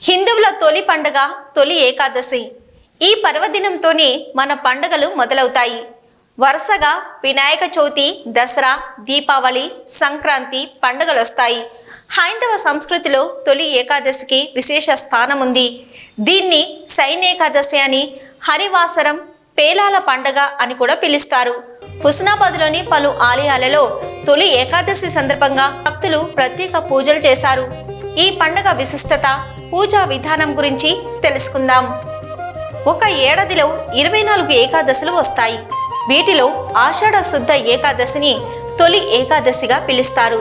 హిందువుల తొలి పండుగ తొలి ఏకాదశి. ఈ పర్వదినంతోనే మన పండుగలు మొదలవుతాయి. వరుసగా వినాయక చవితి, దసరా, దీపావళి, సంక్రాంతి పండుగలు వస్తాయి. హైందవ సంస్కృతిలో తొలి ఏకాదశికి విశేష స్థానం ఉంది. దీన్ని శయనేకాదశి అని, హరివాసరం, పేలాల పండుగ అని కూడా పిలుస్తారు. హుస్నాబాద్లోని పలు ఆలయాలలో తొలి ఏకాదశి సందర్భంగా భక్తులు ప్రత్యేక పూజలు చేశారు. ఈ పండుగ విశిష్టత, పూజా విధానం గురించి తెలుసుకుందాం. ఒక ఏడాదిలో 24 ఏకాదశులు వస్తాయి. వీటిలో ఆషాఢ శుద్ధ ఏకాదశిని తొలి ఏకాదశిగా పిలుస్తారు.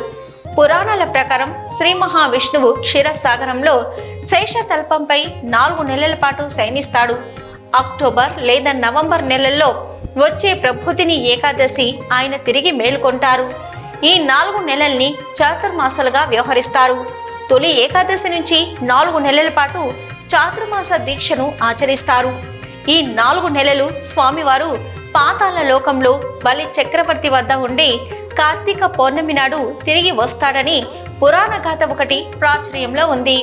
పురాణాల ప్రకారం శ్రీ మహావిష్ణువు క్షీరసాగరంలో శేషతల్పంపై 4 నెలల పాటు శయనిస్తాడు. అక్టోబర్ లేదా నవంబర్ నెలల్లో వచ్చే ప్రభృతిని ఏకాదశి ఆయన తిరిగి మేల్కొంటారు. ఈ 4 నెలల్ని చాతుర్మాసాలుగా వ్యవహరిస్తారు. తొలి ఏకాదశి నుంచి 4 నెలల పాటు చాతుర్మాస దీక్షను ఆచరిస్తారు. ఈ 4 నెలలు స్వామివారు పాతాళ లోకంలో బలి చక్రవర్తి వద్ద ఉండి కార్తీక పౌర్ణమి నాడు తిరిగి వస్తాడని పురాణ గాథ ఒకటి ప్రాచుర్యంలో ఉంది.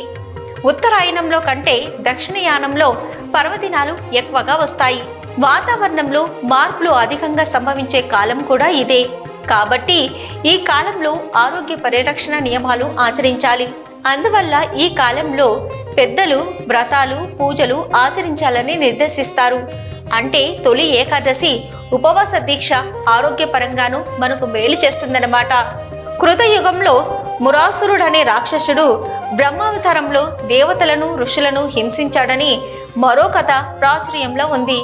ఉత్తరాయణంలో కంటే దక్షిణయానంలో పర్వదినాలు ఎక్కువగా వస్తాయి. వాతావరణంలో మార్పులు అధికంగా సంభవించే కాలం కూడా ఇదే. కాబట్టి ఈ కాలంలో ఆరోగ్య పరిరక్షణ నియమాలు ఆచరించాలి. అందువల్ల ఈ కాలంలో పెద్దలు వ్రతాలు, పూజలు ఆచరించాలని నిర్దేశిస్తారు. అంటే తొలి ఏకాదశి ఉపవాస దీక్ష ఆరోగ్యపరంగాను మనకు మేలు చేస్తుందన్నమాట. కృతయుగంలో మురాసురుడనే రాక్షసుడు బ్రహ్మావతారంలో దేవతలను, ఋషులను హింసించాడని మరో కథ ప్రాచుర్యంలో ఉంది.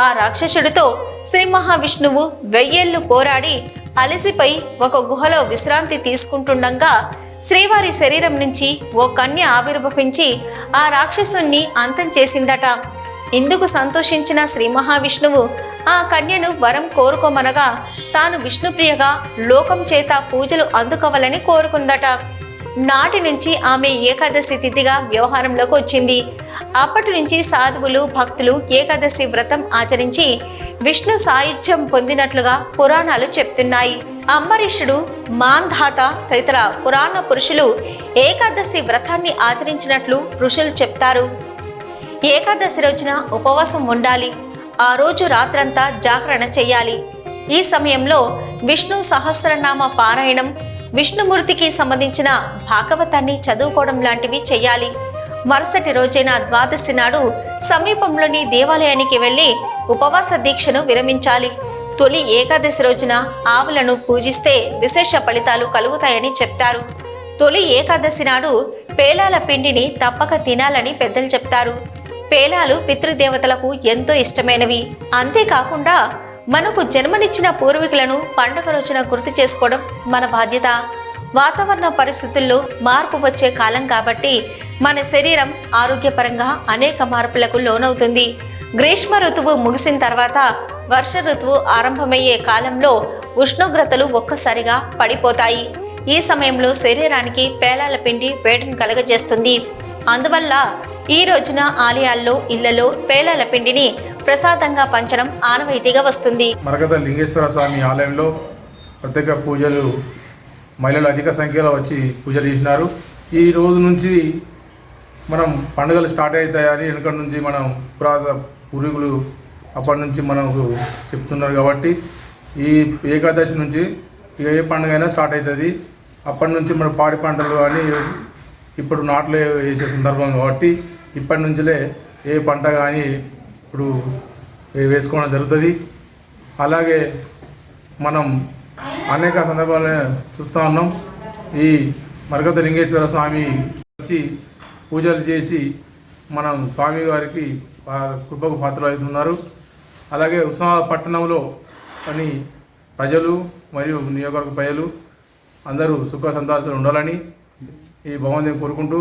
ఆ రాక్షసుడితో శ్రీ మహావిష్ణువు 1000 ఏళ్లు పోరాడి అలసిపై ఒక గుహలో విశ్రాంతి తీసుకుంటుండగా శ్రీవారి శరీరం నుంచి ఓ కన్య ఆవిర్భవించి ఆ రాక్షసుణ్ణి అంతం చేసిందట. ఇందుకు సంతోషించిన శ్రీ మహావిష్ణువు ఆ కన్యను వరం కోరుకోమనగా తాను విష్ణుప్రియగా లోకం చేత పూజలు అందుకోవాలని కోరుకుందట. నాటి నుంచి ఆమె ఏకాదశి తిథిగా వ్యవహారంలోకి వచ్చింది. అప్పటి నుంచి సాధువులు, భక్తులు ఏకాదశి వ్రతం ఆచరించి విష్ణు సాయుధ్యం పొందినట్లుగా పురాణాలు చెప్తున్నాయి. అంబరీషుడు, మాంధాత తదితర పురాణ పురుషులు ఏకాదశి వ్రతాన్ని ఆచరించినట్లు ఋషులు చెప్తారు. ఏకాదశి రోజున ఉపవాసం ఉండాలి. ఆ రోజు రాత్రంతా జాగరణ చేయాలి. ఈ సమయంలో విష్ణు సహస్రనామ పారాయణం, విష్ణుమూర్తికి సంబంధించిన భాగవతాన్ని చదువుకోవడం లాంటివి చేయాలి. మరుసటి రోజైన ద్వాదశి నాడు సమీపంలోని దేవాలయానికి వెళ్లి ఉపవాస దీక్షను విరమించాలి. తొలి ఏకాదశి రోజున ఆవులను పూజిస్తే విశేష ఫలితాలు కలుగుతాయని చెప్తారు. తొలి ఏకాదశి నాడు పేలాల పిండిని తప్పక తినాలని పెద్దలు చెప్తారు. పేలాలు పితృదేవతలకు ఎంతో ఇష్టమైనవి. అంతేకాకుండా మనకు జన్మనిచ్చిన పూర్వీకులను పండుగ రోజున గుర్తు చేసుకోవడం మన బాధ్యత. వాతావరణ పరిస్థితుల్లో మార్పు వచ్చే కాలం కాబట్టి మన శరీరం ఆరోగ్యపరంగా అనేక మార్పులకు లోనవుతుంది. గ్రీష్మ ఋతువు ముగిసిన తర్వాత వర్ష ఋతువు ఆరంభమయ్యే కాలంలో ఉష్ణోగ్రతలు ఒక్కసారిగా పడిపోతాయి. ఈ సమయంలో శరీరానికి పేలాల పిండి వేడిని కలుగజేస్తుంది. అందువల్ల ఈ రోజున ఆలయాల్లో, ఇళ్లలో పేలాల పిండిని ప్రసాదంగా పంచడం ఆనవాయితీగా వస్తుంది. మరకత లింగేశ్వర స్వామి ఆలయంలో ప్రత్యేక పూజలు మహిళలు అధిక సంఖ్యలో వచ్చి పూజలు చేసినారు. ఈ రోజు నుంచి మనం పండుగలు స్టార్ట్ అవుతాయని వెనుక నుంచి మనం పూర్వీకులు అప్పటి నుంచి మనకు చెప్తున్నారు. కాబట్టి ఈ ఏకాదశి నుంచి ఏ పండుగ అయినా స్టార్ట్ అవుతుంది. అప్పటి నుంచి మన పాడి పంటలు అని ఇప్పుడు నాట్లు వేసే సందర్భం కాబట్టి ఇప్పటి నుంచిలే ఏ పంట కానీ ఇప్పుడు వేసుకోవడం జరుగుతుంది. అలాగే మనం అనేక సందర్భాలను చూస్తూ ఉన్నాం. ఈ మరకత లింగేశ్వర స్వామి వచ్చి పూజలు చేసి మనం స్వామి వారికి కృపకు పాత్రలు అవుతున్నారు. అలాగే ఉస్మానాబాద్ పట్టణంలో అని ప్రజలు మరియు నియోజకవర్గ ప్రజలు అందరూ సుఖ సంతోషాలు ఉండాలని ఈ భగవంతుని కోరుకుంటూ